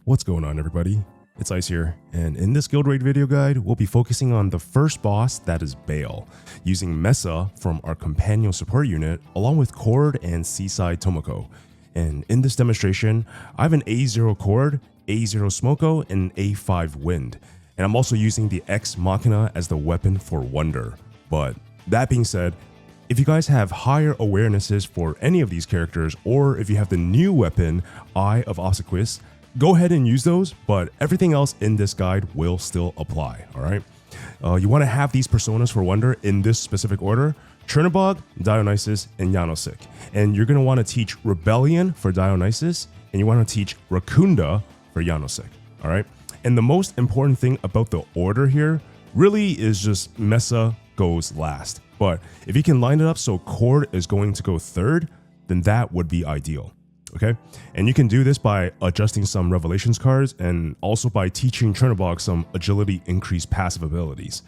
What's going on, everybody? It's Ice here, and in this guild raid video guide, we'll be focusing on the first boss, that is Baal, using Mesa from our companion support unit, along with Cord and Seaside Tomoko. And in this demonstration, I have an A0 Cord, A0 Smoko, and A5 Wind. And I'm also using the Ex Machina as the weapon for Wonder. But that being said, if you guys have higher awarenesses for any of these characters, or if you have the new weapon, Eye of Obsequious, go ahead and use those, but everything else in this guide will still apply, all right? You want to have these personas for Wonder in this specific order: Chernobog, Dionysus, and Yanosik. And you're going to want to teach Rebellion for Dionysus, and you want to teach Rakunda for Yanosik, all right? And the most important thing about the order here really is just Mesa goes last. But if you can line it up so Cord is going to go third, then that would be ideal. Okay, and you can do this by adjusting some Revelations cards and also by teaching Chernobog some agility increased passive abilities.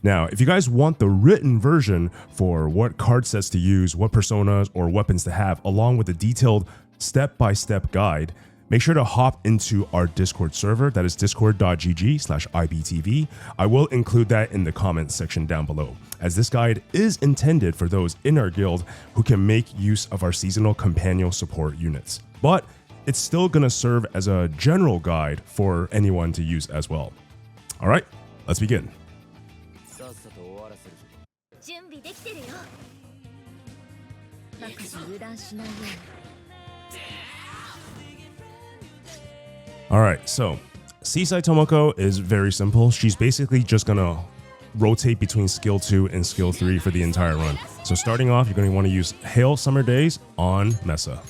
Now, if you guys want the written version for what card sets to use, what personas or weapons to have, along with a detailed step-by-step guide, make sure to hop into our Discord server. That is discord.gg/ibtv. I will include that in the comments section down below, as this guide is intended for those in our guild who can make use of our seasonal companion support units. But it's still going to serve as a general guide for anyone to use as well. All right, let's begin. All right, so Seaside Tomoko is very simple. She's basically just gonna rotate between skill 2 and skill 3 for the entire run. So starting off, you're gonna want to use Hail Summer Days on Mesa.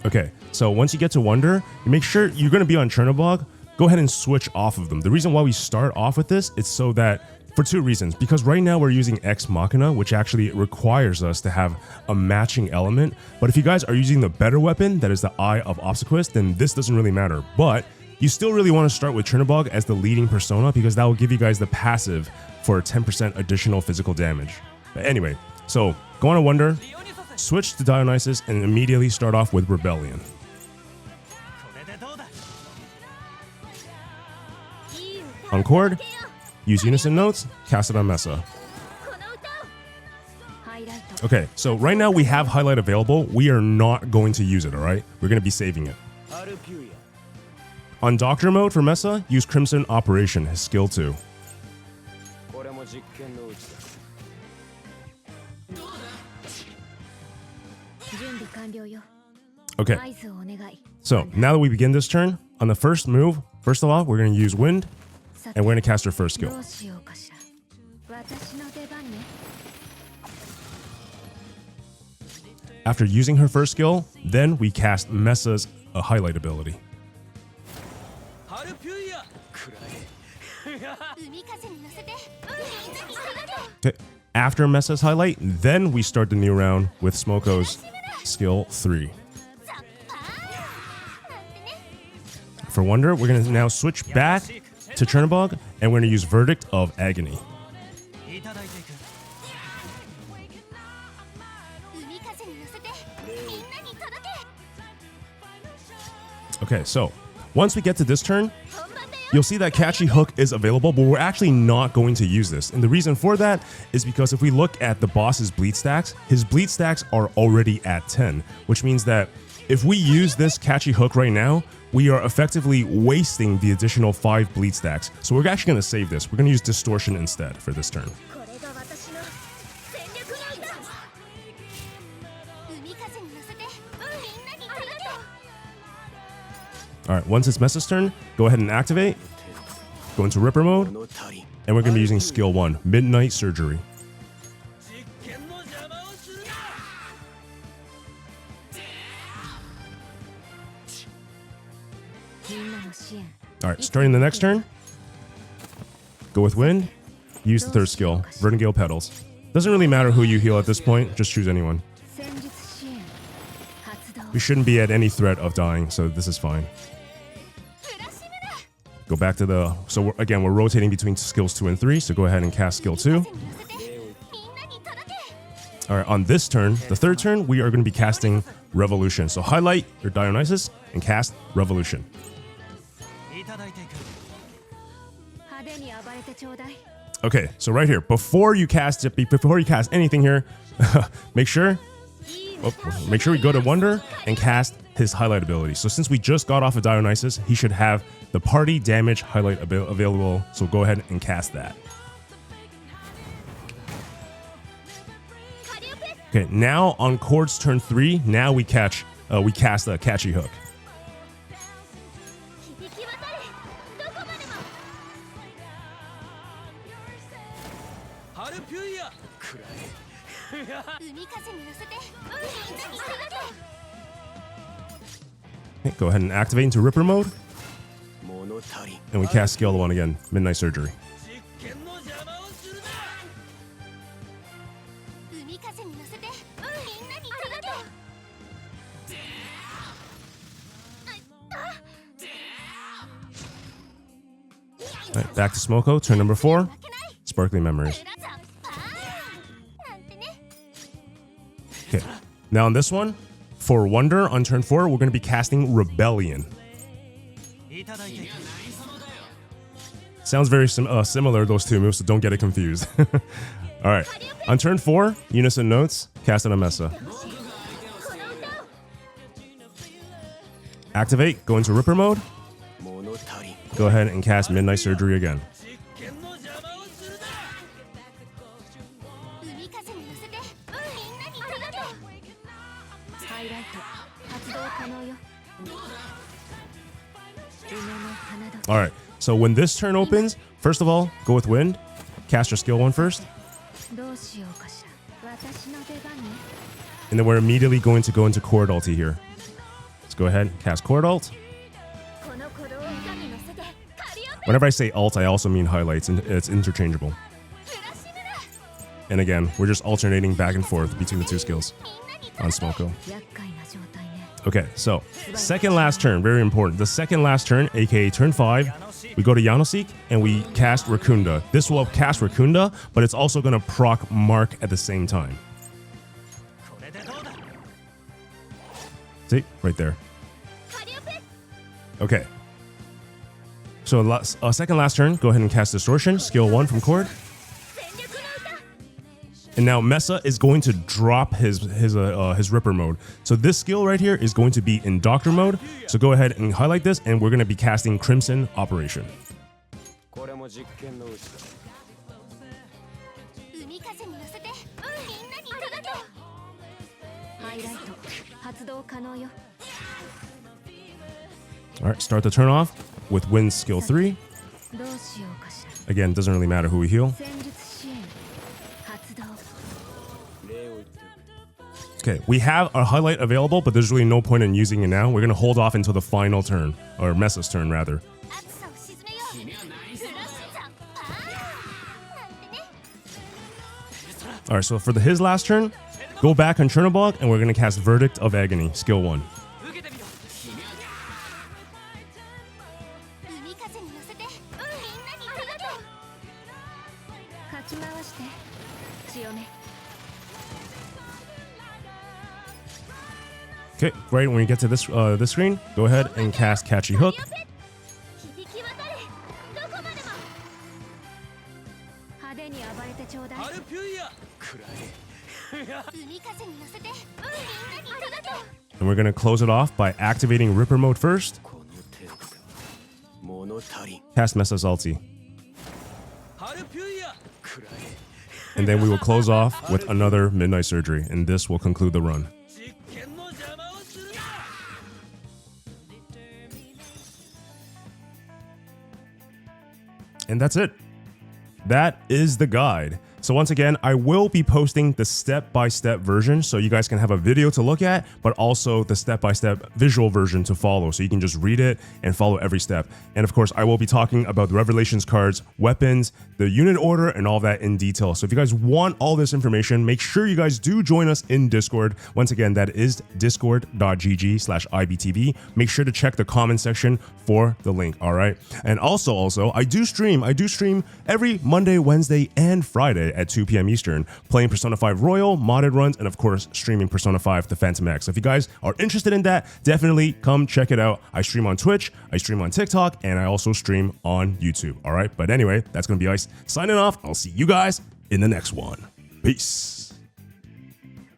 Okay, so once you get to Wonder, you make sure you're gonna be on Chernobog. Go ahead and switch off of them. The reason why we start off with this is so that, for two reasons. Because right now we're using Ex Machina, which actually requires us to have a matching element. But if you guys are using the better weapon, that is the Eye of Obsequious, then this doesn't really matter. But you still really want to start with Chernobog as the leading persona, because that will give you guys the passive for 10% additional physical damage. But anyway, so go on to Wonder, switch to Dionysus, and immediately start off with Rebellion. On Cord, use Unison Notes, cast it on Mesa. Okay, so right now we have Highlight available. We are not going to use it, all right? We're going to be saving it. On Doctor Mode for Mesa, use Crimson Operation, his skill 2. Okay, so now that we begin this turn, on the first move, first of all, we're going to use Wind, and we're going to cast her first skill. After using her first skill, then we cast Mesa's Highlight ability. Okay. After Mesa's Highlight, then we start the new round with Smoko's skill 3. For Wonder, we're going to now switch back to Chernobog, and we're going to use Verdict of Agony. Okay, so once we get to this turn, you'll see that Catchy Hook is available, but we're actually not going to use this. And the reason for that is because if we look at the boss's bleed stacks, his bleed stacks are already at 10, which means that if we use this Catchy Hook right now, we are effectively wasting the additional 5 bleed stacks. So we're actually going to save this. We're going to use Distortion instead for this turn. All right, once it's Mesa's turn, go ahead and activate, go into Ripper mode, and we're going to be using skill 1, Midnight Surgery. All right, starting the next turn, go with Wind, use the third skill, Vertigale Petals. Doesn't really matter who you heal at this point, just choose anyone. We shouldn't be at any threat of dying, so this is fine. Go back to the... So again, we're rotating between skills 2 and 3, so go ahead and cast skill 2. All right, on this turn, the third turn, we are going to be casting Revolution. So highlight your Dionysus and cast Revolution. Okay, so right here, before you cast anything here, make sure we go to Wonder and cast his highlight ability. So since we just got off of Dionysus, he should have the party damage highlight available. So go ahead and cast that. Okay, now on Chord's turn 3, now we cast a Catchy Hook. Okay, go ahead and activate into Ripper mode. And we cast skill 1 again, Midnight Surgery. All right, back to Smoko, turn number 4, Sparkling Memories. Okay, now on this one, for Wonder on turn 4, we're going to be casting Rebellion. Sounds very similar, those two moves, so don't get it confused. All right, on turn 4, Unison Notes, cast an Amesa. Activate, go into Ripper mode. Go ahead and cast Midnight Surgery again. All right, so when this turn opens, first of all, go with Wind. Cast your skill 1 first. And then we're immediately going to go into Chord ulti here. Let's go ahead and cast Chord ult. Whenever I say alt, I also mean highlights, and it's interchangeable. And again, we're just alternating back and forth between the two skills on Smoko. Okay, so second last turn, very important. The second last turn, aka turn 5, we go to Yanosik and we cast Rakunda. This will cast Rakunda, but it's also going to proc Mark at the same time. See, right there. Okay. So second last turn, go ahead and cast Distortion, skill 1 from Chord. And now Mesa is going to drop his Ripper mode. So this skill right here is going to be in Doctor mode. So go ahead and highlight this, and we're going to be casting Crimson Operation. All right, start the turn off with Wind skill 3. Again, doesn't really matter who we heal. Okay, we have our highlight available, but there's really no point in using it now. We're going to hold off until the final turn, or Mesa's turn rather. All right, so for his last turn, go back on Chernobog, and we're going to cast Verdict of Agony, skill 1. Okay, right when you get to this screen, go ahead and cast Catchy Hook. And we're going to close it off by activating Ripper mode first. Cast Mesa's ulti. And then we will close off with another Midnight Surgery, and this will conclude the run. And that's it. That is the guide. So once again, I will be posting the step-by-step version so you guys can have a video to look at, but also the step-by-step visual version to follow so you can just read it and follow every step. And of course, I will be talking about the Revelations cards, weapons, the unit order, and all that in detail. So if you guys want all this information, make sure you guys do join us in Discord. Once again, that is discord.gg/IBTV. Make sure to check the comment section for the link, all right? And also, I do stream every Monday, Wednesday, and Friday at 2 p.m. Eastern, playing Persona 5 Royal, modded runs, and of course, streaming Persona 5 The Phantom X. So if you guys are interested in that, definitely come check it out. I stream on Twitch, I stream on TikTok, and I also stream on YouTube. All right, but anyway, that's going to be Ice signing off. I'll see you guys in the next one. Peace.